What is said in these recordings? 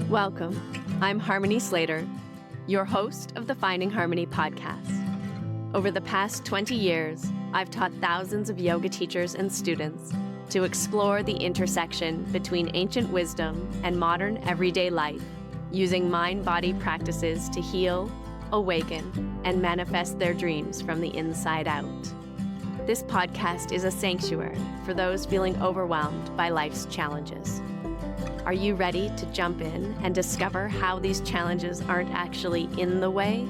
Welcome. I'm Harmony Slater, your host of the Finding Harmony podcast. Over the past 20 years, I've taught thousands of yoga teachers and students to explore the intersection between ancient wisdom and modern everyday life, using mind-body practices to heal, awaken, and manifest their dreams from the inside out. This podcast is a sanctuary for those feeling overwhelmed by life's challenges. Are you ready to jump in and discover how these challenges aren't actually in the way,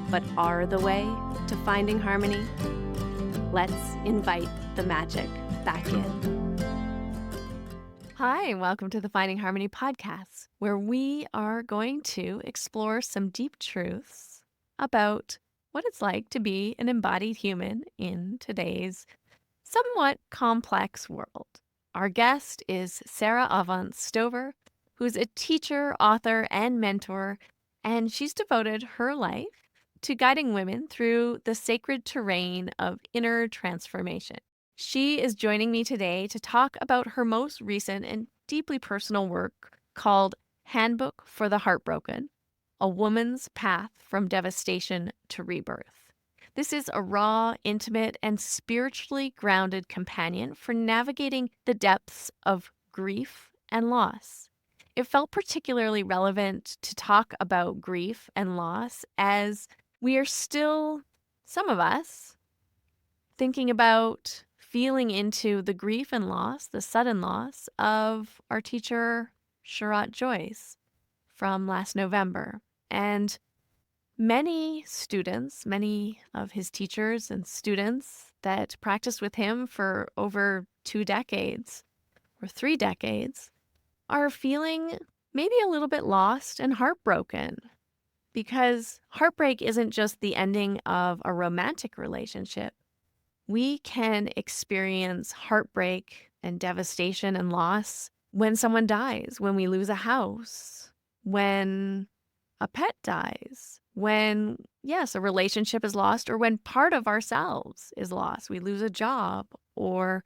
but are the way to finding harmony? Let's invite the magic back in. Hi, and welcome to the Finding Harmony podcast, where we are going to explore some deep truths about what it's like to be an embodied human in today's somewhat complex world. Our guest is Sara Avant Stover, who's a teacher, author, and mentor, and she's devoted her life to guiding women through the sacred terrain of inner transformation. She is joining me today to talk about her most recent and deeply personal work called Handbook for the Heartbroken, A Woman's Path from Devastation to Rebirth. This is a raw, intimate, and spiritually grounded companion for navigating the depths of grief and loss. It felt particularly relevant to talk about grief and loss as we are still, some of us, thinking about feeling into the grief and loss, the sudden loss of our teacher, Sara Joyce, from last November. And many students, many of his teachers and students that practiced with him for over 2 decades or 3 decades are feeling maybe a little bit lost and heartbroken, because heartbreak isn't just the ending of a romantic relationship. We can experience heartbreak and devastation and loss when someone dies, when we lose a house, when a pet dies, when, yes, a relationship is lost, or when part of ourselves is lost. We lose a job, or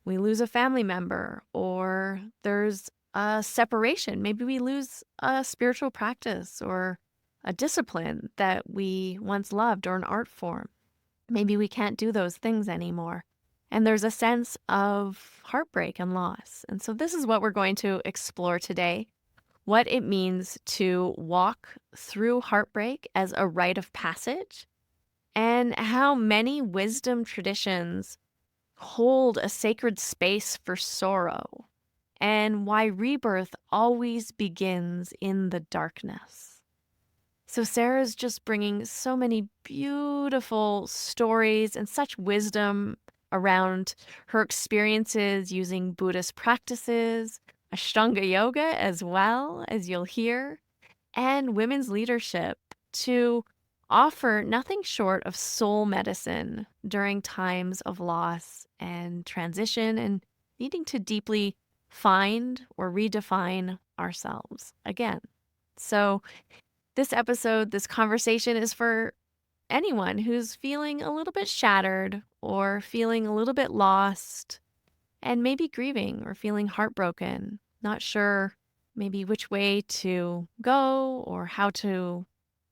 we lose a family member, or there's a separation. Maybe we lose a spiritual practice or a discipline that we once loved, or an art form. Maybe we can't do those things anymore. And there's a sense of heartbreak and loss. And so this is what we're going to explore today. What it means to walk through heartbreak as a rite of passage, and how many wisdom traditions hold a sacred space for sorrow, and why rebirth always begins in the darkness. So Sara's just bringing so many beautiful stories and such wisdom around her experiences using Buddhist practices, Ashtanga yoga as well, as you'll hear, and women's leadership to offer nothing short of soul medicine during times of loss and transition and needing to deeply find or redefine ourselves again. So this episode, this conversation is for anyone who's feeling a little bit shattered or feeling a little bit lost, and maybe grieving or feeling heartbroken, not sure maybe which way to go or how to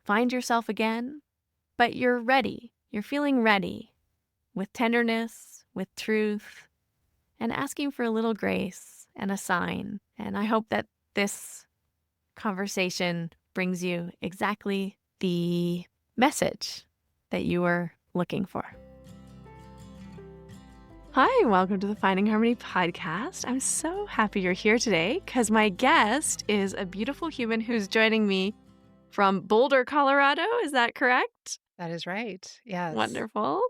find yourself again, but you're ready. You're feeling ready with tenderness, with truth, and asking for a little grace and a sign. And I hope that this conversation brings you exactly the message that you were looking for. Hi, welcome to the Finding Harmony podcast. I'm so happy you're here today because my guest is a beautiful human who's joining me from Boulder, Colorado. Is that correct? That is right. Yes. Wonderful.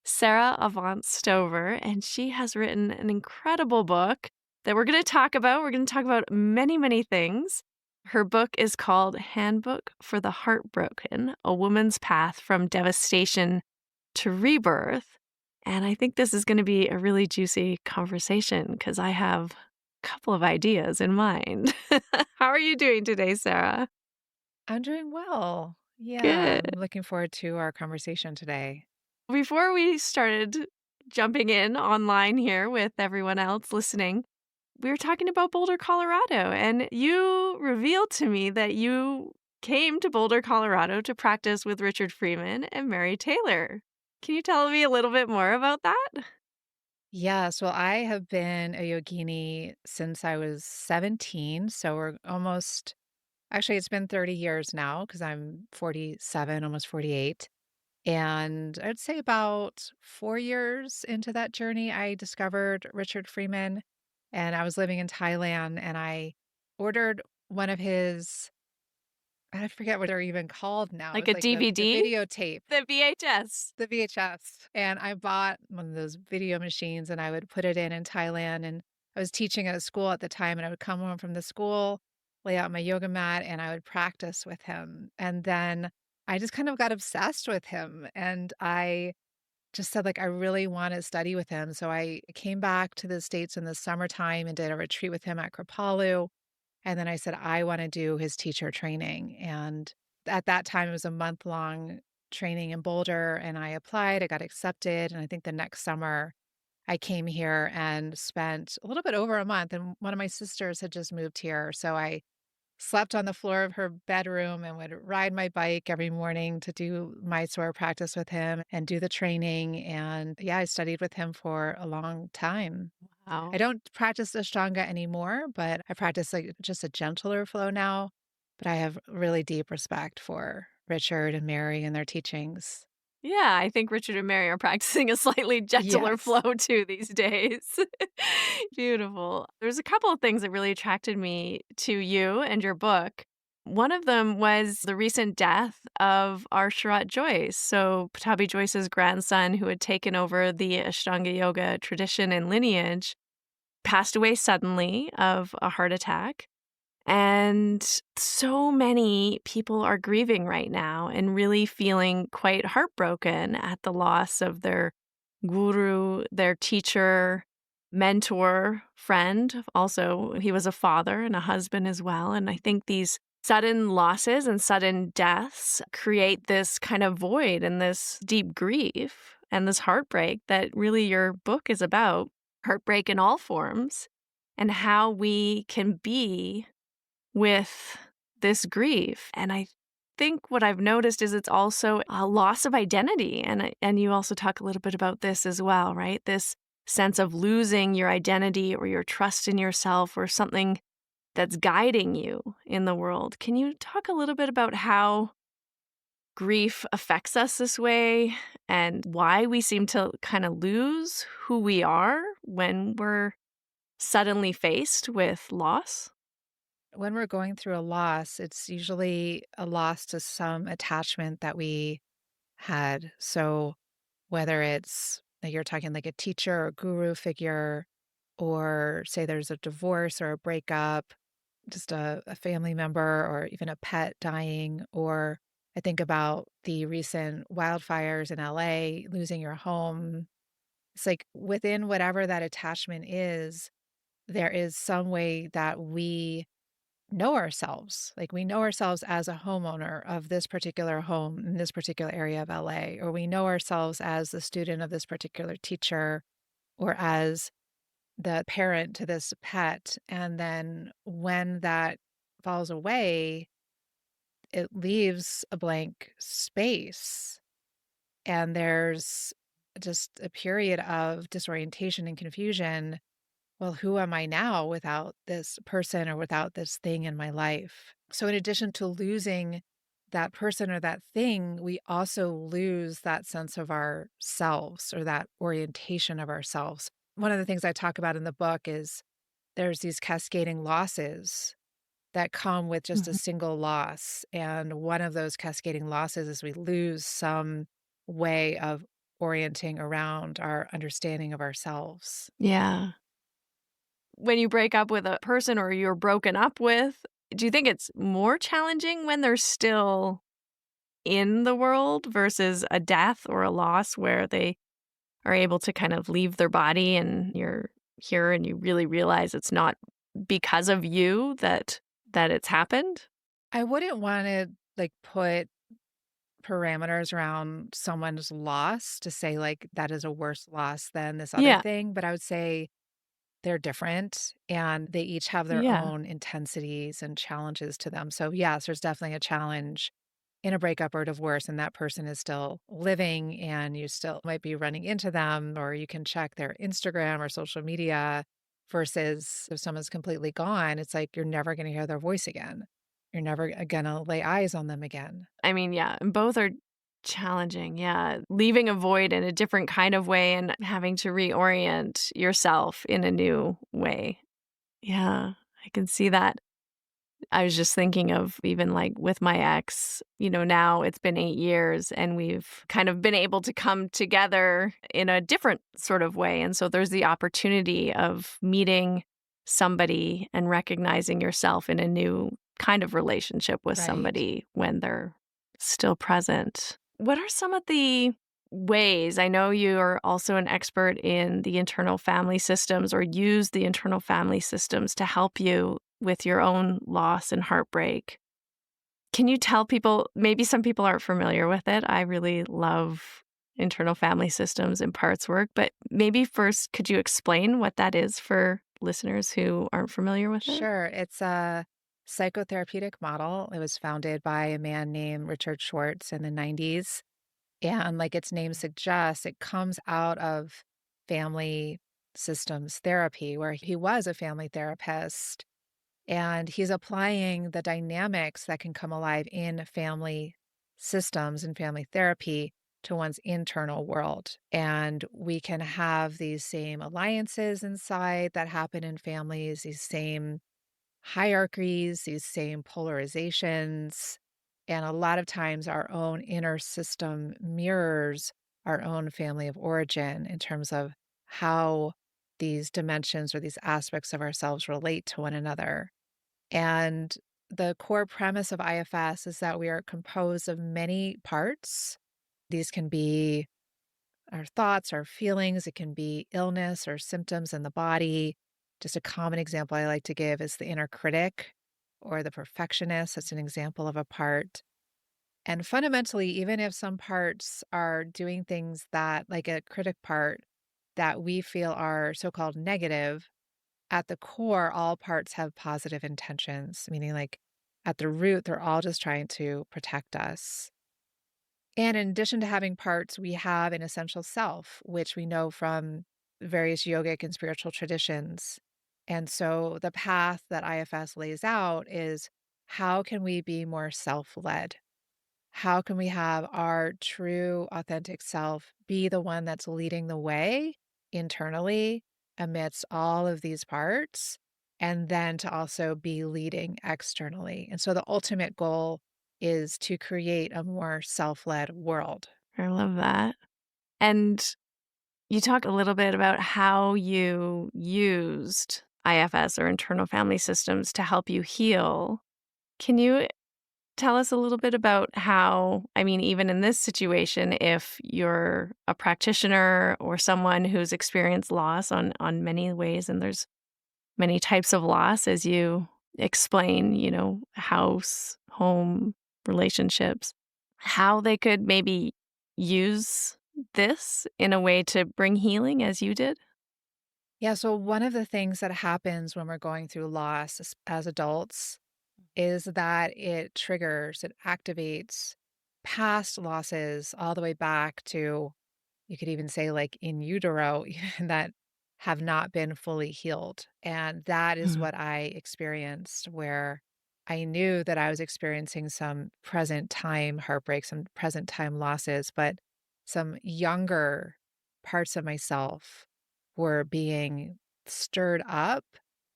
Sara Avant Stover, and she has written an incredible book that we're going to talk about. We're going to talk about many, many things. Her book is called Handbook for the Heartbroken, A Woman's Path from Devastation to Rebirth. And I think this is going to be a really juicy conversation because I have a couple of ideas in mind. How are you doing today, Sara? I'm doing well. Yeah, Good. I'm looking forward to our conversation today. Before we started jumping in online here with everyone else listening, we were talking about Boulder, Colorado, and you revealed to me that you came to Boulder, Colorado to practice with Richard Freeman and Mary Taylor. Can you tell me a little bit more about that? Yes, well, I have been a yogini since I was 17, so we're almost actually, it's been 30 years now because I'm 47, almost 48. And I'd say about 4 years into that journey, I discovered Richard Freeman, and I was living in Thailand, and I ordered one of his I forget what they're even called now. Like It's a like the DVD? videotape. The VHS. The VHS, and I bought one of those video machines, and I would put it in Thailand, and I was teaching at a school at the time, and I would come home from the school, lay out my yoga mat, and I would practice with him, and then I just kind of got obsessed with him, and I just said, like, I really wanna study with him, so I came back to the States in the summertime and did a retreat with him at Kripalu, and then I said, "I wanna do his teacher training," and at that time, it was a month-long training in Boulder, and I applied, I got accepted, and I think the next summer, I came here and spent a little bit over a month, and one of my sisters had just moved here, so I slept on the floor of her bedroom and would ride my bike every morning to do Mysore practice with him and do the training, and, yeah, I studied with him for a long time. I Wow. don't practice Ashtanga anymore, but I practice like just a gentler flow now. But I have really deep respect for Richard and Mary and their teachings. Yeah, I think Richard and Mary are practicing a slightly gentler Yes. flow too these days. Beautiful. There's a couple of things that really attracted me to you and your book. One of them was the recent death of our Sharat Joyce. So, Patabi Joyce's grandson, who had taken over the Ashtanga yoga tradition and lineage, passed away suddenly of a heart attack. And so many people are grieving right now and really feeling quite heartbroken at the loss of their guru, their teacher, mentor, friend. Also, he was a father and a husband as well. And I think these sudden losses and sudden deaths create this kind of void and this deep grief and this heartbreak that really your book is about, heartbreak in all forms, and how we can be with this grief. And I think what I've noticed is it's also a loss of identity. And you also talk a little bit about this as well, right? This sense of losing your identity or your trust in yourself or something that's guiding you in the world. Can you talk a little bit about how grief affects us this way and why we seem to kind of lose who we are when we're suddenly faced with loss? When we're going through a loss, it's usually a loss to some attachment that we had. So whether it's like you're talking like a teacher or guru figure, or say there's a divorce or a breakup, just a family member or even a pet dying, or I think about the recent wildfires in LA, losing your home. It's like within whatever that attachment is, there is some way that we know ourselves. Like we know ourselves as a homeowner of this particular home in this particular area of LA, or we know ourselves as the student of this particular teacher, or as the parent to this pet. And then when that falls away, it leaves a blank space. And there's just a period of disorientation and confusion. Well, who am I now without this person or without this thing in my life? So, in addition to losing that person or that thing, we also lose that sense of ourselves or that orientation of ourselves. One of the things I talk about in the book is there's these cascading losses that come with just a Mhm. single loss. And one of those cascading losses is we lose some way of orienting around our understanding of ourselves. Yeah. When you break up with a person or you're broken up with, do you think it's more challenging when they're still in the world versus a death or a loss where they are able to kind of leave their body and you're here and you really realize it's not because of you that it's happened? I wouldn't want to like put parameters around someone's loss to say like that is a worse loss than this other Yeah. thing, but I would say they're different and they each have their Yeah. own intensities and challenges to them. So, yes, there's definitely a challenge in a breakup or divorce, and that person is still living, and you still might be running into them, or you can check their Instagram or social media. Versus if someone's completely gone, it's like you're never going to hear their voice again. You're never going to lay eyes on them again. I mean, yeah, and both are challenging. Yeah. Leaving a void in a different kind of way and having to reorient yourself in a new way. Yeah, I can see that. I was just thinking of even like with my ex, now it's been 8 years and we've kind of been able to come together in a different sort of way. And so there's the opportunity of meeting somebody and recognizing yourself in a new kind of relationship with Right. somebody when they're still present. What are some of the ways? I know you're also an expert in the internal family systems or use the internal family systems to help you with your own loss and heartbreak. Can you tell people, maybe some people aren't familiar with it? I really love internal family systems and parts work, but maybe first, could you explain what that is for listeners who aren't familiar with it? Sure. It's a psychotherapeutic model. It was founded by a man named Richard Schwartz in the 90s. And like its name suggests, it comes out of family systems therapy, where he was a family therapist. And he's applying the dynamics that can come alive in family systems and family therapy to one's internal world. And we can have these same alliances inside that happen in families, these same hierarchies, these same polarizations. And a lot of times, our own inner system mirrors our own family of origin in terms of how these dimensions or these aspects of ourselves relate to one another. And the core premise of IFS is that we are composed of many parts. These can be our thoughts, our feelings, it can be illness or symptoms in the body. Just a common example I like to give is the inner critic or the perfectionist. That's an example of a part. And fundamentally, even if some parts are doing things that, like a critic part, that we feel are so called negative, at the core, all parts have positive intentions, meaning like at the root, they're all just trying to protect us. And in addition to having parts, we have an essential self, which we know from various yogic and spiritual traditions. And so the path that IFS lays out is how can we be more self led? How can we have our true, authentic self be the one that's leading the way internally amidst all of these parts? And then to also be leading externally. And so the ultimate goal is to create a more self led world. I love that. And you talked a little bit about how you used IFS or internal family systems to help you heal. Can you tell us a little bit about how, I mean, even in this situation, if you're a practitioner or someone who's experienced loss on many ways, and there's many types of loss, as you explain, house, home, relationships, how they could maybe use this in a way to bring healing as you did? Yeah. So, one of the things that happens when we're going through loss as adults is that it triggers, it activates past losses all the way back to, you could even say, like in utero, that have not been fully healed. And that is Mm. what I experienced, where I knew that I was experiencing some present time heartbreak, some present time losses, but some younger parts of myself were being stirred up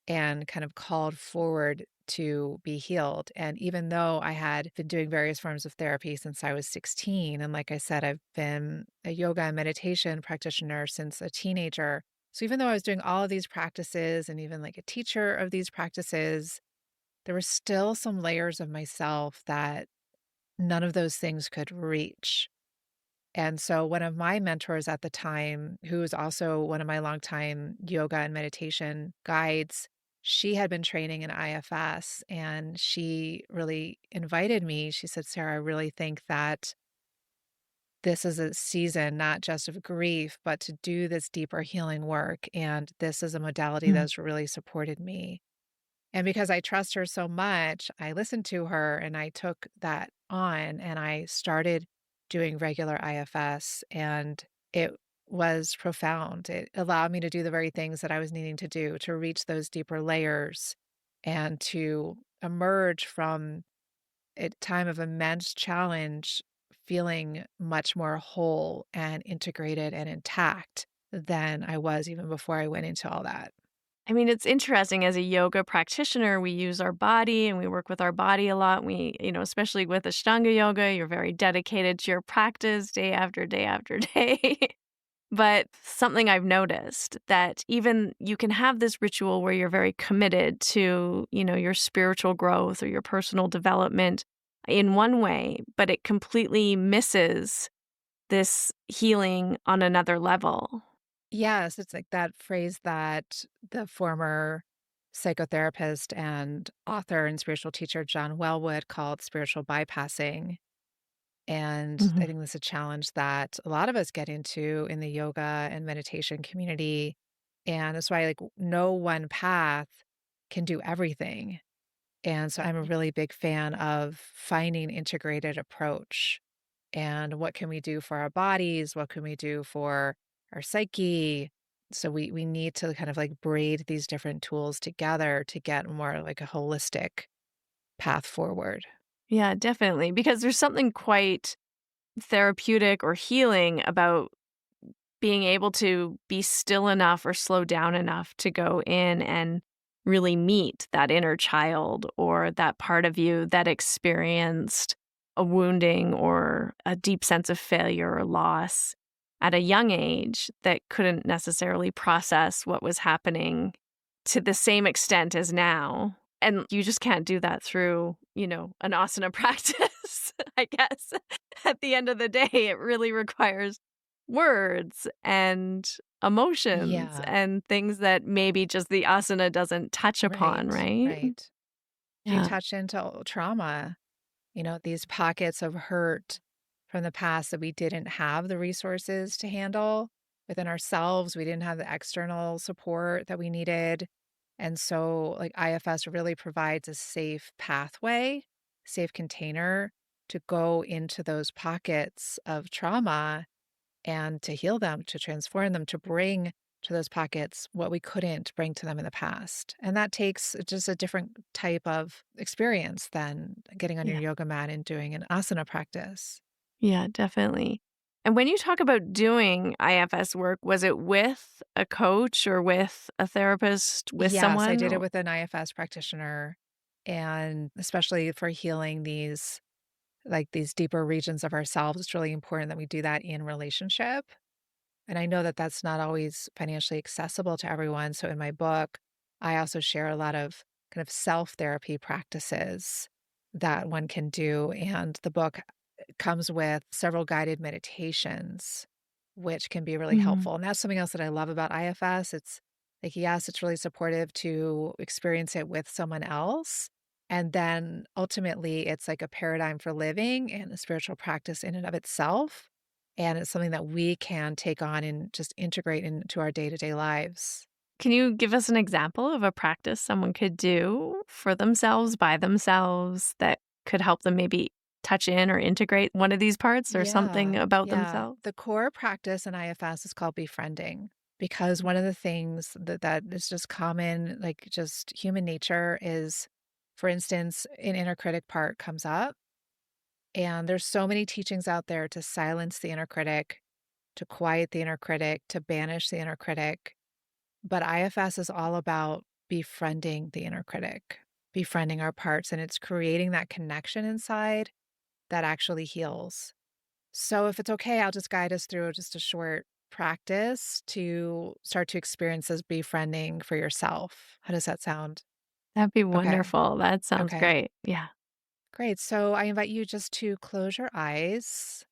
and kind of called forward to be healed. And even though I had been doing various forms of therapy since I was 16, and like I said, I've been a yoga and meditation practitioner since a teenager. So even though I was doing all of these practices and even like a teacher of these practices, there were still some layers of myself that none of those things could reach. And so one of my mentors at the time, who was also one of my longtime yoga and meditation guides, she had been training in IFS and she really invited me. She said, Sarah, I really think that this is a season not just of grief, but to do this deeper healing work. And this is a modality Mm. that's really supported me. And because I trust her so much, I listened to her and I took that on and I started doing regular IFS, and it was profound. It allowed me to do the very things that I was needing to do to reach those deeper layers and to emerge from a time of immense challenge feeling much more whole and integrated and intact than I was even before I went into all that. I mean, it's interesting as a yoga practitioner, we use our body and we work with our body a lot. Especially with Ashtanga yoga, you're very dedicated to your practice day after day after day. But something I've noticed that even you can have this ritual where you're very committed to, your spiritual growth or your personal development in one way, but it completely misses this healing on another level. Yes, it's like that phrase that the former psychotherapist and author and spiritual teacher John Welwood called spiritual bypassing. And I Mhm. think this is a challenge that a lot of us get into in the yoga and meditation community. And that's why, like, no one path can do everything. And so I'm a really big fan of finding an integrated approach. And what can we do for our bodies? What can we do for our psyche? So we need to kind of like braid these different tools together to get more like a holistic path forward. Yeah, definitely. Because there's something quite therapeutic or healing about being able to be still enough or slow down enough to go in and really meet that inner child or that part of you that experienced a wounding or a deep sense of failure or loss at a young age that couldn't necessarily process what was happening to the same extent as now. And you just can't do that through, an asana practice, I guess. At the end of the day, it really requires words and emotions Yeah, and things that maybe just the asana doesn't touch upon, right, right? right. You Yeah. touch into trauma, these pockets of hurt from the past that we didn't have the resources to handle within ourselves. We didn't have the external support that we needed. And so, like, IFS really provides a safe pathway, safe container to go into those pockets of trauma and to heal them, to transform them, to bring to those pockets what we couldn't bring to them in the past. And that takes just a different type of experience than getting on your Yeah. yoga mat and doing an asana practice. Yeah, definitely. And when you talk about doing IFS work, was it with a coach or with a therapist, with Yes, I someone? did it Or with an IFS practitioner, and especially for healing these like these deeper regions of ourselves, it's really important that we do that in relationship. And I know that that's not always financially accessible to everyone. So in my book, I also share a lot of kind of self therapy practices that one can do. And the book comes with several guided meditations, which can be really Mhm. helpful. And that's something else that I love about IFS. It's like, yes, it's really supportive to experience it with someone else. And then ultimately, it's like a paradigm for living and a spiritual practice in and of itself, and it's something that we can take on and just integrate into our day-to-day lives. Can you give us an example of a practice someone could do for themselves, by themselves, that could help them maybe touch in or integrate one of these parts or something Yeah, about yeah. themselves? The core practice in IFS is called befriending, because one of the things that is just common, like just human nature is, for instance, an inner critic part comes up, and there's so many teachings out there to silence the inner critic, to quiet the inner critic, to banish the inner critic. But IFS is all about befriending the inner critic, befriending our parts, and it's creating that connection inside that actually heals. So, if it's okay, I'll just guide us through just a short practice to start to experience this befriending for yourself. How does that sound? That'd be Okay. wonderful. That sounds Okay. great. Yeah. Great. So, I invite you just to close your eyes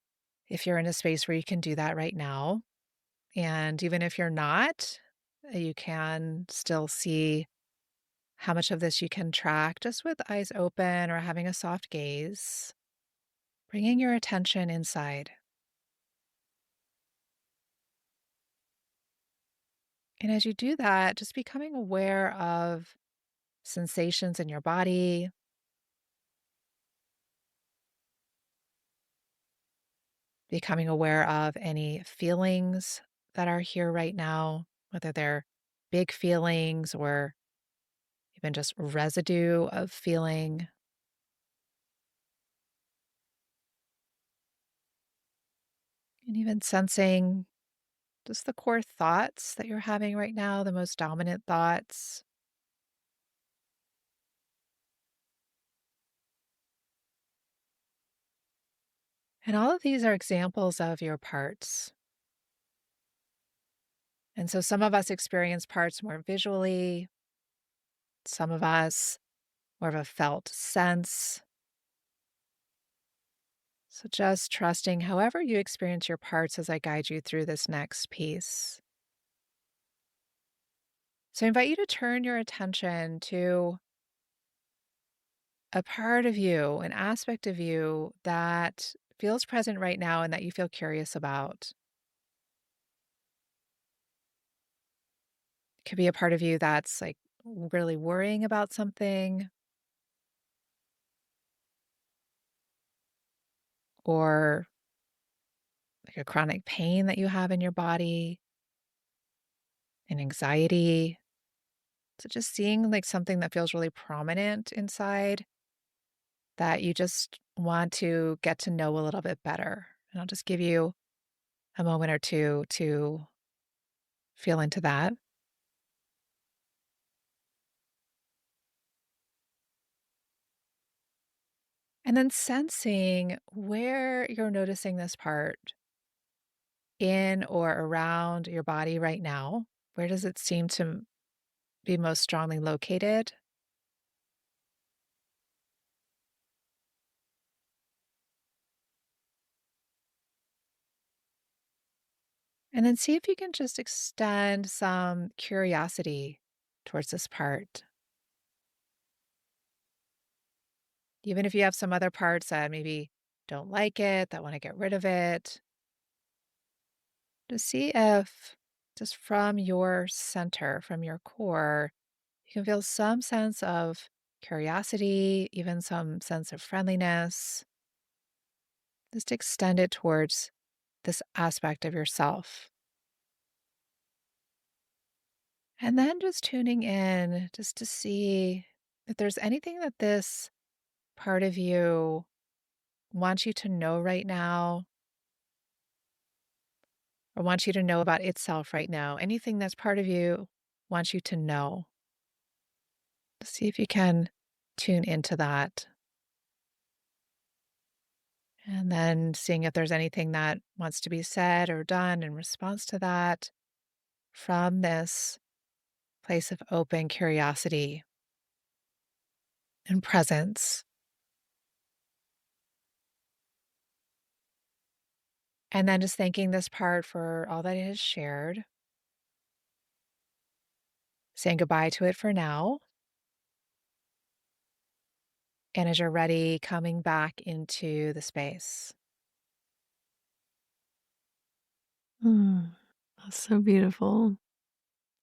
if you're in a space where you can do that right now. And even if you're not, you can still see how much of this you can track just with eyes open or having a soft gaze, bringing your attention inside. And as you do that, just becoming aware of sensations in your body, becoming aware of any feelings that are here right now, whether they're big feelings or even just residue of feeling, and even sensing just the core thoughts that you're having right now, the most dominant thoughts. And all of these are examples of your parts. And so some of us experience parts more visually, some of us more of a felt sense. So just trusting however you experience your parts as I guide you through this next piece. So I invite you to turn your attention to a part of you, an aspect of you that feels present right now and that you feel curious about. It could be a part of you that's like really worrying about something, or like a chronic pain that you have in your body, an anxiety. So just seeing like something that feels really prominent inside that you just want to get to know a little bit better. And I'll just give you a moment or two to feel into that. And then sensing where you're noticing this part in or around your body right now. Where does it seem to be most strongly located? And then see if you can just extend some curiosity towards this part. Even if you have some other parts that maybe don't like it, that want to get rid of it, to see if just from your center, from your core, you can feel some sense of curiosity, even some sense of friendliness. Just extend it towards this aspect of yourself. And then just tuning in just to see if there's anything that this part of you wants you to know right now, or wants you to know about itself right now. Anything that's part of you wants you to know. See if you can tune into that. And then seeing if there's anything that wants to be said or done in response to that from this place of open curiosity and presence. And then just thanking this part for all that it has shared, saying goodbye to it for now. And as you're ready, coming back into the space. That's so beautiful.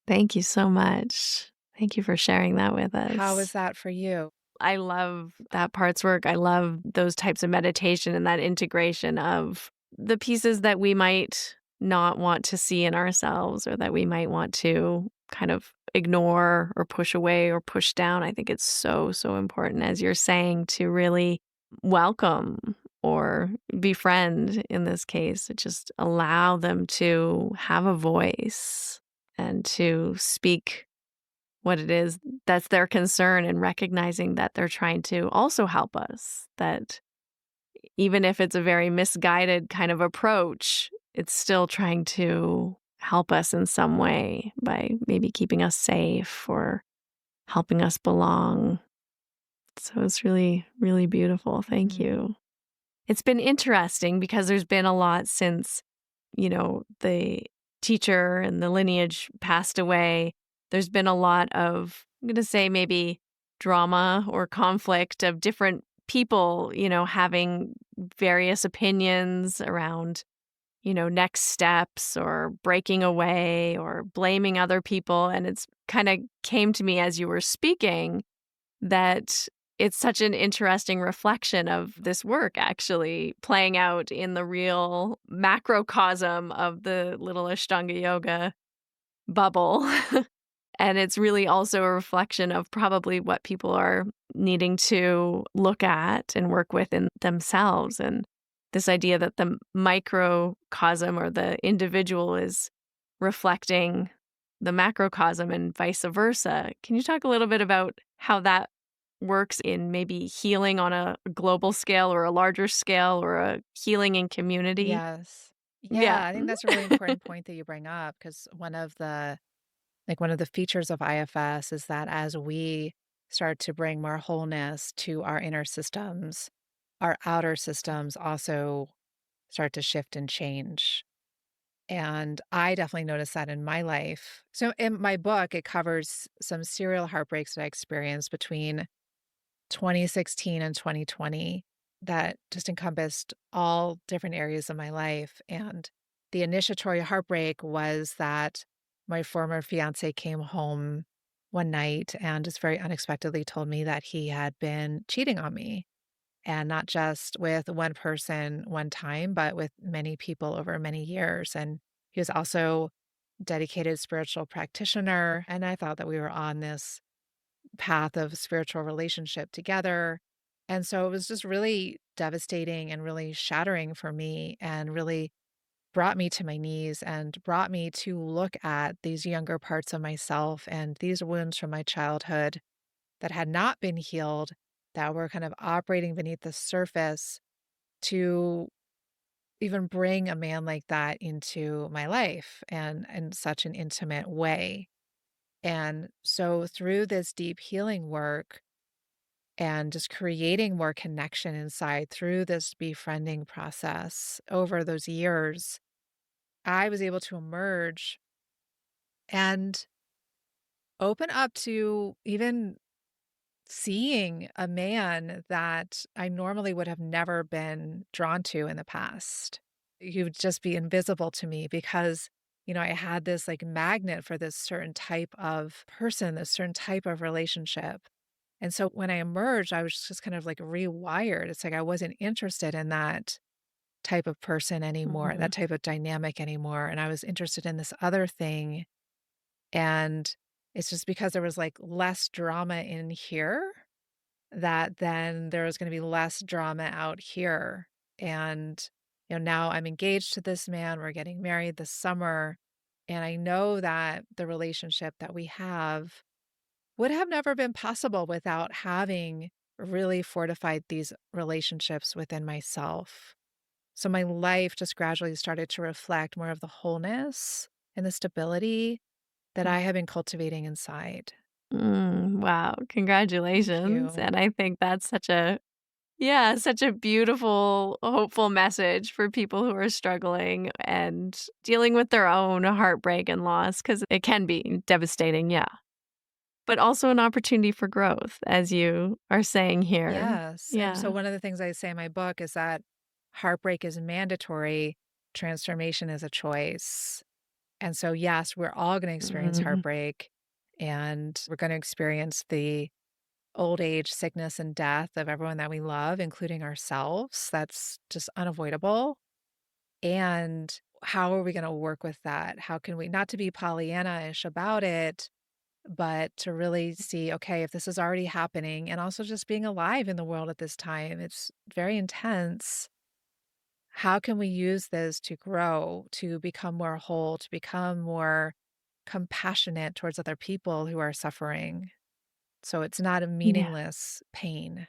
Thank you so much. Thank you for sharing that with How is us. that for you? I love that parts work. I love those types of meditation and that integration of the pieces that we might not want to see in ourselves or that we might want to kind of ignore or push away or push down. I think it's so, so important, as you're saying, to really welcome or befriend in this case, to just allow them to have a voice and to speak what it is that's their concern, and recognizing that they're trying to also help us, that even if it's a very misguided kind of approach, it's still trying to help us in some way by maybe keeping us safe or helping us belong. So it's really, really beautiful. Thank Mhm. you. It's been interesting because there's been a lot since, the teacher and the lineage passed away. There's been a lot of, I'm going to say maybe drama or conflict of different people, having various opinions around, next steps or breaking away or blaming other people. And it's kind of came to me as you were speaking that it's such an interesting reflection of this work actually playing out in the real macrocosm of the little Ashtanga yoga bubble. And it's really also a reflection of probably what people are needing to look at and work with in themselves. And this idea that the microcosm or the individual is reflecting the macrocosm and vice versa. Can you talk a little bit about how that works in maybe healing on a global scale or a larger scale or a healing in community? Yes. Yeah. Yeah, I think that's a really important point that you bring up because one of the features of IFS is that as we start to bring more wholeness to our inner systems, our outer systems also start to shift and change. And I definitely noticed that in my life. So in my book, it covers some serial heartbreaks that I experienced between 2016 and 2020 that just encompassed all different areas of my life. And the initiatory heartbreak was that my former fiance came home one night and just very unexpectedly told me that he had been cheating on me. And not just with one person one time, but with many people over many years. And he was also dedicated spiritual practitioner. And I thought that we were on this path of spiritual relationship together. And so it was just really devastating and really shattering for me and really brought me to my knees and brought me to look at these younger parts of myself and these wounds from my childhood that had not been healed, that were kind of operating beneath the surface to even bring a man like that into my life and in such an intimate way. And so through this deep healing work and just creating more connection inside through this befriending process over those years, I was able to emerge and open up to even seeing a man that I normally would have never been drawn to in the past. He would just be invisible to me because, I had this like magnet for this certain type of person, this certain type of relationship. And so when I emerged, I was just kind of like rewired. It's like I wasn't interested in that type of person anymore, Mhm. that type of dynamic anymore. And I was interested in this other thing. And it's just because there was like less drama in here that then there was going to be less drama out here. And, now I'm engaged to this man. We're getting married this summer. And I know that the relationship that we have would have never been possible without having really fortified these relationships within myself. So my life just gradually started to reflect more of the wholeness and the stability that I have been cultivating inside. Wow. Thank Congratulations. you. And I think that's such a beautiful, hopeful message for people who are struggling and dealing with their own heartbreak and loss because it can be devastating. Yeah. But also an opportunity for growth, as you are saying here. Yes. And so Yeah. one of the things I say in my book is that heartbreak is mandatory, transformation is a choice. And so, yes, we're all going to experience Mhm. heartbreak and we're going to experience the old age, sickness, and death of everyone that we love, including ourselves. That's just unavoidable. And how are we going to work with that? How can we, not to be Pollyanna-ish about it, but to really see, okay, if this is already happening, and also just being alive in the world at this time, it's very intense. How can we use this to grow, to become more whole, to become more compassionate towards other people who are suffering? So it's not a Yeah. meaningless pain.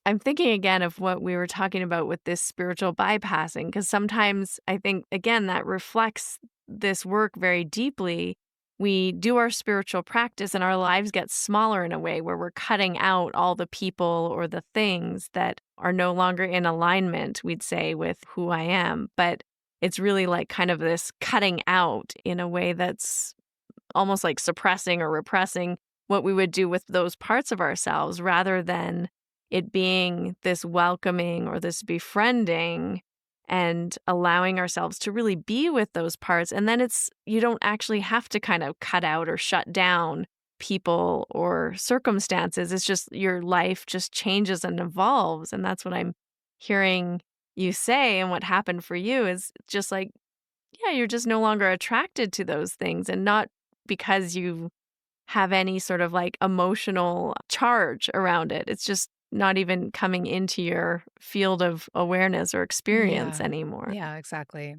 I'm thinking again of what we were talking about with this spiritual bypassing, because sometimes I think, again, that reflects this work very deeply. We do our spiritual practice and our lives get smaller in a way where we're cutting out all the people or the things that are no longer in alignment, we'd say, with who I am. But it's really like kind of this cutting out in a way that's almost like suppressing or repressing what we would do with those parts of ourselves rather than it being this welcoming or this befriending and allowing ourselves to really be with those parts. And then you don't actually have to kind of cut out or shut down people or circumstances. It's just your life just changes and evolves. And that's what I'm hearing you say. And what happened for you is just like, yeah, you're just no longer attracted to those things, and not because you have any sort of like emotional charge around it. It's just not even coming into your field of awareness or experience Yeah. anymore. Yeah, exactly.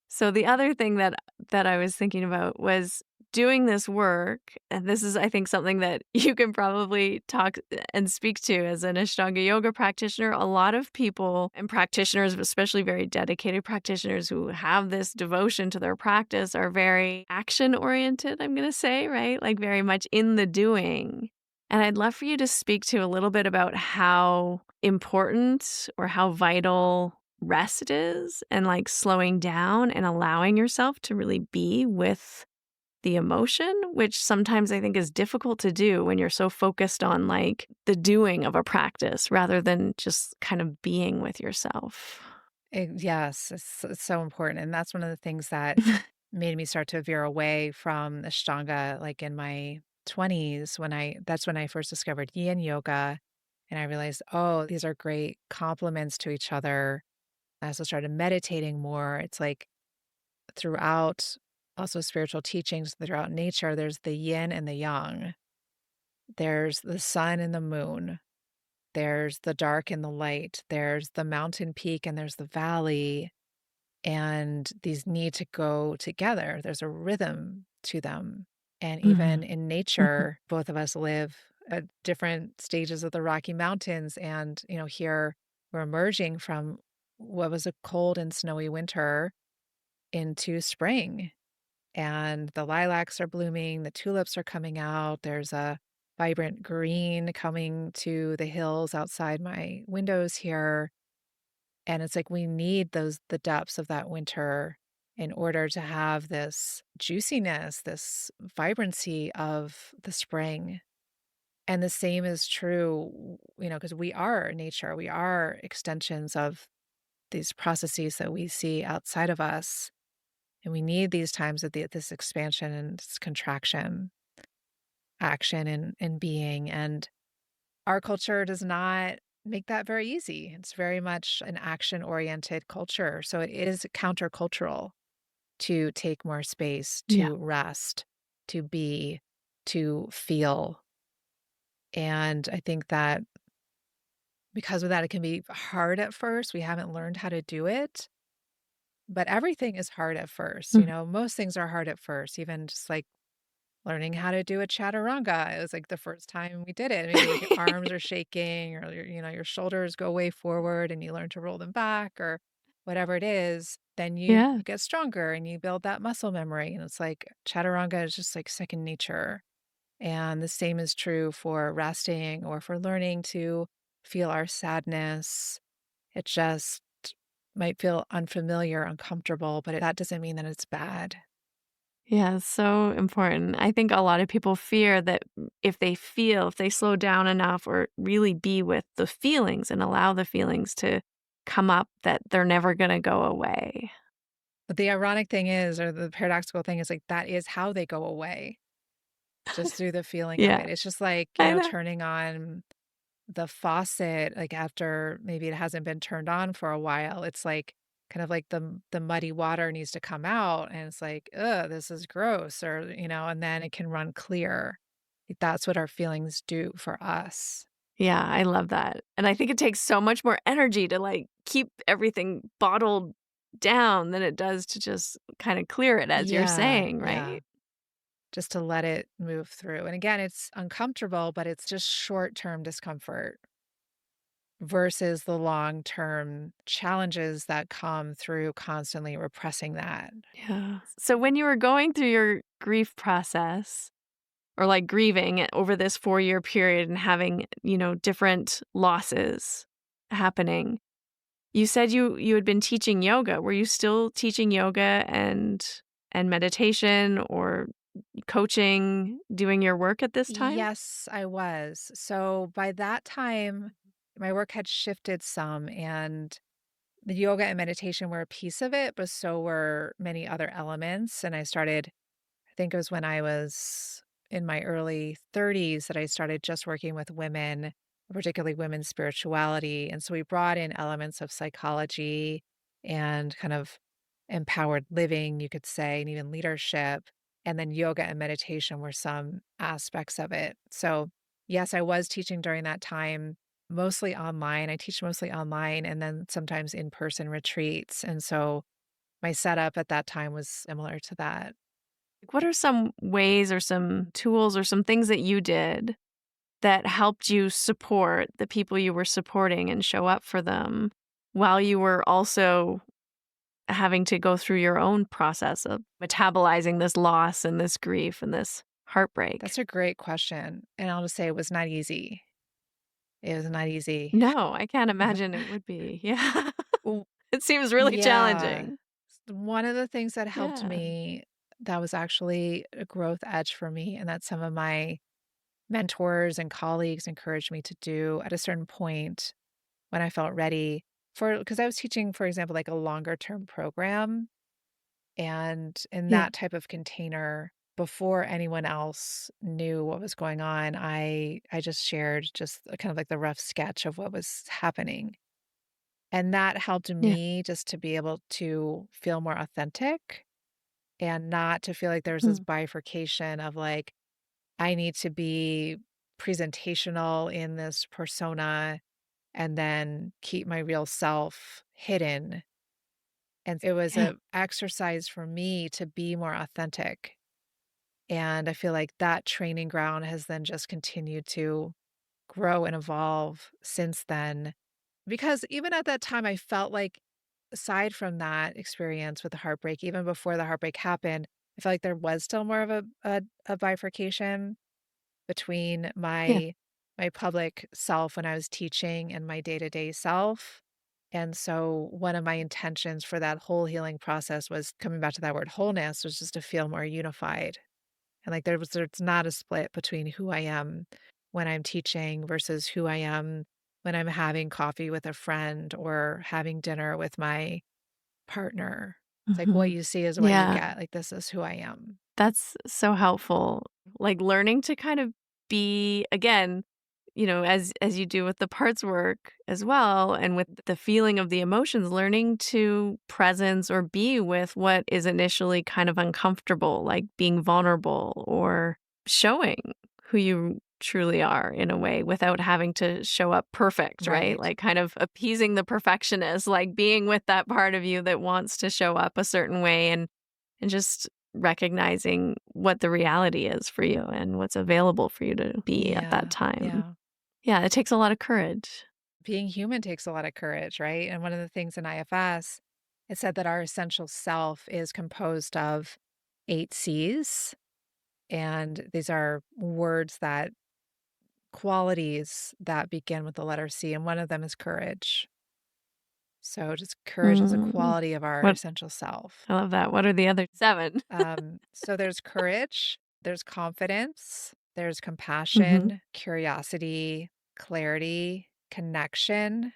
So the other thing that I was thinking about was doing this work, and this is, I think, something that you can probably talk and speak to as an Ashtanga yoga practitioner. A lot of people and practitioners, especially very dedicated practitioners who have this devotion to their practice, are very action oriented, I'm going to say, right? Like very much in the doing. And I'd love for you to speak to a little bit about how important or how vital rest is, and like slowing down and allowing yourself to really be with the emotion, which sometimes I think is difficult to do when you're so focused on like the doing of a practice rather than just kind of being with yourself. Yes, it's so important. And that's one of the things that made me start to veer away from Ashtanga, like in my 20s, that's when I first discovered Yin yoga. And I realized, oh, these are great complements to each other. I also started meditating more. It's like throughout also spiritual teachings, throughout nature, there's the yin and the yang. There's the sun and the moon. There's the dark and the light. There's the mountain peak and there's the valley. And these need to go together. There's a rhythm to them. And even Mhm. in nature, both of us live at different stages of the Rocky Mountains. And, here we're emerging from what was a cold and snowy winter into spring. And the lilacs are blooming, the tulips are coming out. There's a vibrant green coming to the hills outside my windows here. And it's like we need the depths of that winter in order to have this juiciness, this vibrancy of the spring. And the same is true, because we are nature, we are extensions of these processes that we see outside of us. And we need these times of this expansion and this contraction, action and being. And our culture does not make that very easy. It's very much an action-oriented culture. So it is countercultural to take more space, Yeah. to rest, to be, to feel. And I think that because of that, it can be hard at first. We haven't learned how to do it. But everything is hard at first. Mm. Most things are hard at first, even just like learning how to do a chaturanga. It was like the first time we did it. Maybe like your arms are shaking, or your shoulders go way forward and you learn to roll them back, or whatever it is. Then you Yeah. get stronger and you build that muscle memory. And it's like chaturanga is just like second nature. And the same is true for resting or for learning to feel our sadness. It just might feel unfamiliar, uncomfortable, but that doesn't mean that it's bad. Yeah, it's so important. I think a lot of people fear that if they slow down enough or really be with the feelings and allow the feelings to come up, that they're never going to go away. But the ironic thing is, or the paradoxical thing is, like, that is how they go away, just through the feeling of Yeah, it. It's just like, I know. turning on the faucet, like, after maybe it hasn't been turned on for a while. It's like kind of like the muddy water needs to come out, and it's like, ugh, this is gross, or, and then it can run clear. Like, that's what our feelings do for us. Yeah, I love that. And I think it takes so much more energy to like keep everything bottled down than it does to just kind of clear it, as you're Yeah, saying, yeah. right? Just to let it move through. And again, it's uncomfortable, but it's just short-term discomfort versus the long-term challenges that come through constantly repressing that. Yeah. So when you were going through your grief process, or like grieving over this 4-year period and having, different losses happening, you said you had been teaching yoga. Were you still teaching yoga and meditation, or coaching, doing your work at this time? Yes, I was. So by that time, my work had shifted some, and the yoga and meditation were a piece of it, but so were many other elements. And I think it was when I was in my early 30s that I started just working with women, particularly women's spirituality. And so we brought in elements of psychology and kind of empowered living, you could say, and even leadership. And then yoga and meditation were some aspects of it. So, yes, I was teaching during that time, mostly online. I teach mostly online and then sometimes in person retreats. And so my setup at that time was similar to that. What are some ways or some tools or some things that you did that helped you support the people you were supporting and show up for them while you were also having to go through your own process of metabolizing this loss and this grief and this heartbreak? That's a great question. And I'll just say it was not easy. It was not easy. No, I can't imagine it would be. Yeah. W It seems really Yeah. challenging. One of the things that helped Yeah. me that was actually a growth edge for me and that some of my mentors and colleagues encouraged me to do at a certain point when I felt ready for because I was teaching, for example, like a longer term program. And in Yeah. that type of container, before anyone else knew what was going on, I just shared just kind of like the rough sketch of what was happening. And that helped Yeah. me just to be able to feel more authentic and not to feel like there's this Mhm. bifurcation of like, I need to be presentational in this persona and then keep my real self hidden. And it was Yeah. a exercise for me to be more authentic. And I feel like that training ground has then just continued to grow and evolve since then. Because even at that time, I felt like, aside from that experience with the heartbreak, even before the heartbreak happened, I felt like there was still more of a bifurcation between Yeah. my public self when I was teaching and my day-to-day self. And so one of my intentions for that whole healing process was coming back to that word wholeness was just to feel more unified. And like there's not a split between who I am when I'm teaching versus who I am when I'm having coffee with a friend or having dinner with my partner. It's like what Mhm. you see is what you Yeah. get. Like this is who I am. That's so helpful. Like learning to kind of be again, as you do with the parts work as well and with the feeling of the emotions, learning to presence or be with what is initially kind of uncomfortable, like being vulnerable or showing who you truly are in a way without having to show up perfect, right? Right. Like kind of appeasing the perfectionist, like being with that part of you that wants to show up a certain way and just recognizing what the reality is for you and what's available for you to be at that Yeah. time. Yeah. Yeah, it takes a lot of courage. Being human takes a lot of courage, right? And one of the things in IFS, it said that our essential self is composed of 8 C's. And these are qualities that begin with the letter C. And one of them is courage. So just courage is a Mm. quality of our What essential self. I love that. What are the other 7? So there's courage, there's confidence, there's Mhm. compassion, curiosity, clarity, connection,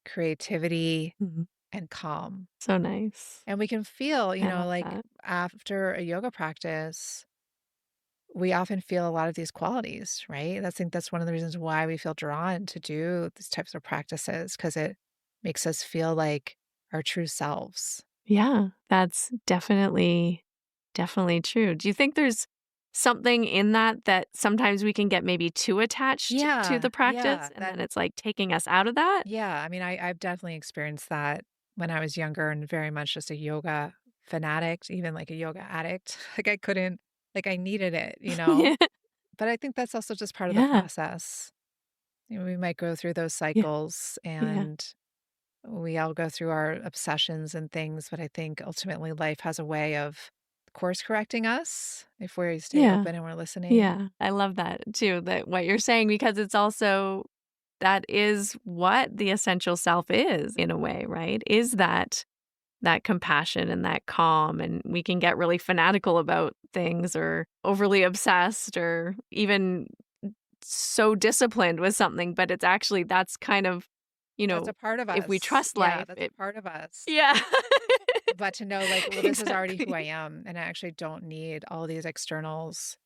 creativity, Mhm. and calm. So nice. And we can feel, I love like that. after a yoga practice, we often feel a lot of these qualities, right? I think that's one of the reasons why we feel drawn to do these types of practices because it makes us feel like our true selves. Yeah, that's definitely true. Do you think there's something in that sometimes we can get maybe too attached to Yeah, the practice yeah, and then it's like taking us out of that? yeah. I mean, I've definitely experienced that when I was younger and very much just a yoga fanatic, even like a yoga addict. Like I couldn't, like I needed it. Yeah. But I think that's also just part of the Yeah. process. We might go through those Yeah. cycles Yeah. and we all go through our obsessions and things, but I think ultimately life has a way of course correcting us if we stay Yeah. open and we're listening. Yeah. I love that too, that what you're saying, because it's also that is what the essential self is in a way, right? Is that compassion and that calm. And we can get really fanatical about things or overly obsessed or even so disciplined with something, but it's actually that's kind of That's a part of if we us. trust Yeah, life, that's a part of us. yeah. But to know, like, well, this is already who I Exactly. am, and I actually don't need all these externals.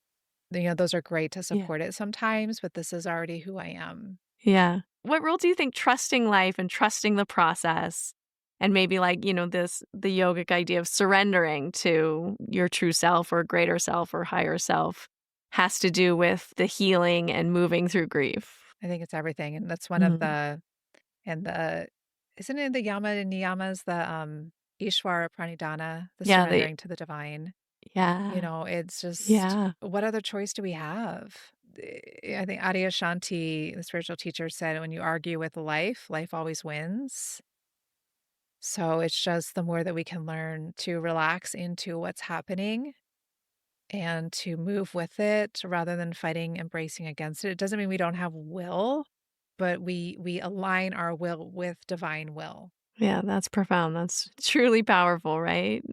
Those are great to Yeah. support it sometimes, but this is already who I am. Yeah. What role do you think trusting life and trusting the process and maybe like, the yogic idea of surrendering to your true self or greater self or higher self has to do with the healing and moving through grief? I think it's everything, and that's one of Mhm. the and the isn't it the yama and niyamas, the, Ishvara Pranidhana, the Yeah, surrendering to the divine? yeah. It's just, Yeah. what other choice do we have? I think Adyashanti, the spiritual teacher, said, "When you argue with life, life always wins." So it's just the more that we can learn to relax into what's happening and to move with it rather than fighting, embracing against it. It doesn't mean we don't have will, but we align our will with divine will. Yeah, that's profound. That's truly powerful, right?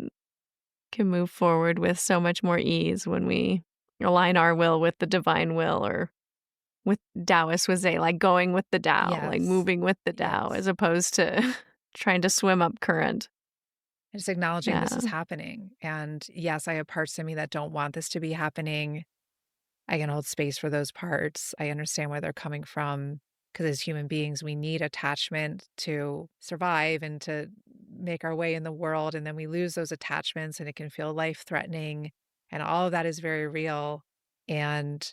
Can move forward with so much more ease when we align our will with the divine will, or with Taoists would say, like going with the Tao, like Yes. moving with the Tao, Yes. as opposed to trying to swim up current. And just acknowledging this is Yeah. happening. And yes, I have parts of me that don't want this to be happening. I can hold space for those parts. I understand where they're coming from because as human beings, we need attachment to survive and to make our way in the world. And then we lose those attachments and it can feel life threatening. And all of that is very real. And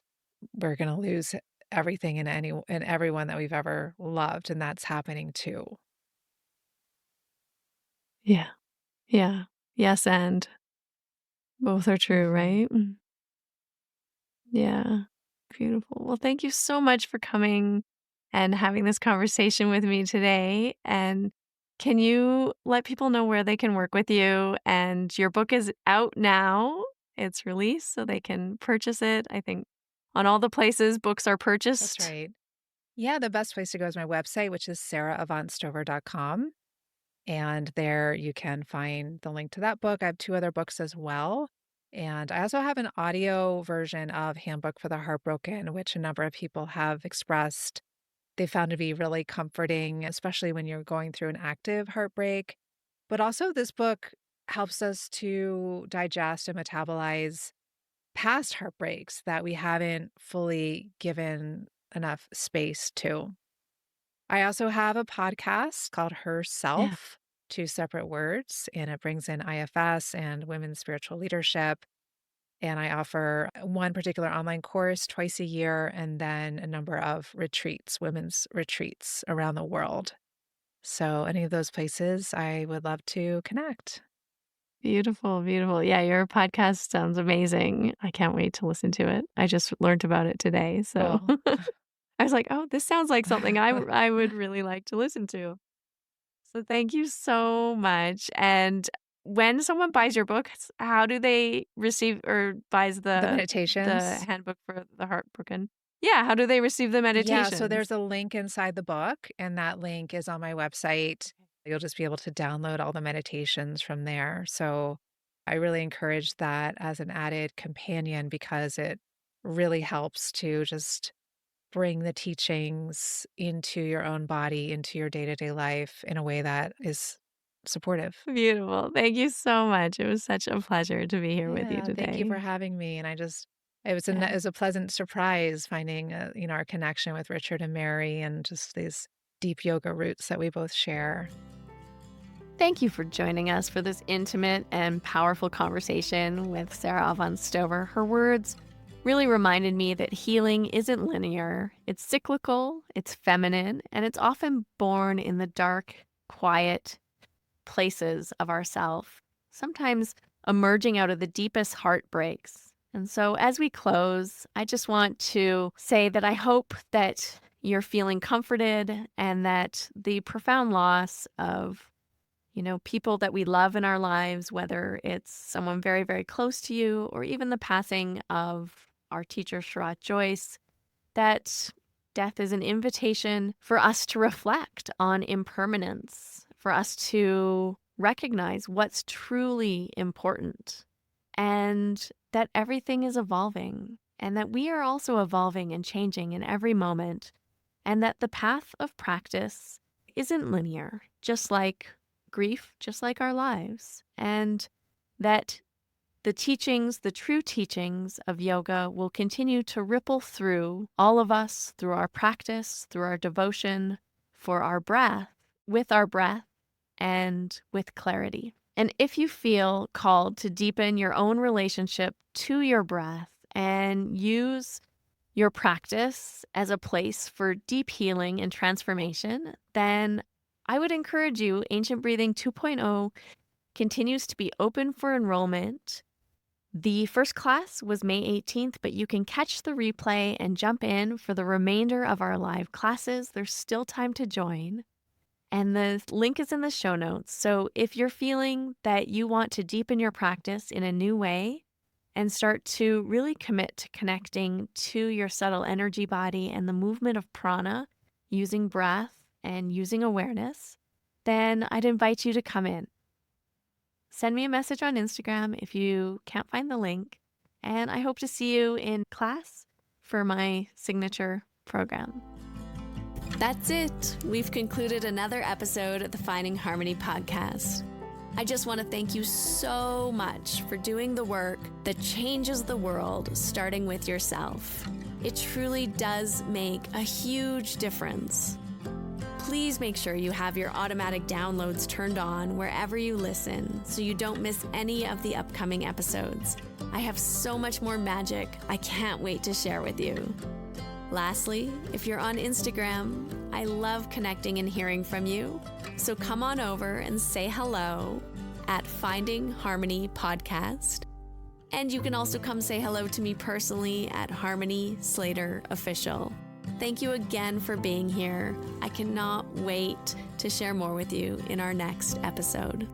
we're going to lose everything and everyone that we've ever loved. And that's happening too. Yeah. Yeah. Yes, and both are true, Mhm. right? Yeah. Beautiful. Well, thank you so much for coming and having this conversation with me today. And can you let people know where they can work with you? And your book is out now. It's released, so they can purchase it. I think on all the places books are That's purchased. right. Yeah, the best place to go is my website, which is saraavantstover.com. And there you can find the link to that book. I have two other books as well. And I also have an audio version of Handbook for the Heartbroken, which a number of people have expressed they found to be really comforting, especially when you're going through an active heartbreak. But also, this book helps us to digest and metabolize past heartbreaks that we haven't fully given enough space to. I also have a podcast called Yeah. Herself, two separate words, and it brings in IFS and women's spiritual leadership. And I offer one particular online course twice a year and then a number of retreats, women's retreats around the world. So, any of those places, I would love to connect. Beautiful, beautiful. Yeah, your podcast sounds amazing. I can't wait to listen to it. I just learned about it today, so Cool. I was like, "Oh, this sounds like something I would really like to listen to." So thank you so much. And when someone buys your book, how do they receive or buys The the meditations. handbook for the heartbroken? Yeah, how do they receive the Yeah, so meditations? there's a link inside the book, and that link is on my website. You'll just be able to download all the meditations from there. So I really encourage that as an added companion because it really helps to just bring the teachings into your own body, into your day to day life in a way that is supportive. Beautiful. Thank you so much. It was such a pleasure to be here with you Yeah, thank you for today. having me. And it Yeah. was a pleasant surprise finding, our connection with Richard and Mary and just these deep yoga roots that we both share. Thank you for joining us for this intimate and powerful conversation with Sara Avant Stover. Her words really reminded me that healing isn't linear, it's cyclical, it's feminine, and it's often born in the dark, quiet places of ourself, sometimes emerging out of the deepest heartbreaks. And so, as we close, I just want to say that I hope that you're feeling comforted and that the profound loss of people that we love in our lives, whether it's someone very, very close to you or even the passing of our teacher, Sharat Joyce, that death is an invitation for us to reflect on impermanence, for us to recognize what's truly important, and that everything is evolving, and that we are also evolving and changing in every moment, and that the path of practice isn't linear, just like grief, just like our lives, and that the teachings, the true teachings of yoga will continue to ripple through all of us, through our practice, through our devotion, for our breath, with our breath, and with clarity. And if you feel called to deepen your own relationship to your breath and use your practice as a place for deep healing and transformation, then I would encourage you, Ancient Breathing 2.0 continues to be open for enrollment. The first class was May 18th, but you can catch the replay and jump in for the remainder of our live classes. There's still time to join. And the link is in the show notes. So if you're feeling that you want to deepen your practice in a new way and start to really commit to connecting to your subtle energy body and the movement of prana using breath and using awareness, then I'd invite you to come in. Send me a message on Instagram if you can't find the link, and I hope to see you in class for my signature program. That's it. We've concluded another episode of the Finding Harmony podcast. I just want to thank you so much for doing the work that changes the world, starting with yourself. It truly does make a huge difference. Please make sure you have your automatic downloads turned on wherever you listen so you don't miss any of the upcoming episodes. I have so much more magic I can't wait to share with you. Lastly, if you're on Instagram, I love connecting and hearing from you. So come on over and say hello at Finding Harmony Podcast. And you can also come say hello to me personally at Harmony Slater Official. Thank you again for being here. I cannot wait to share more with you in our next episode.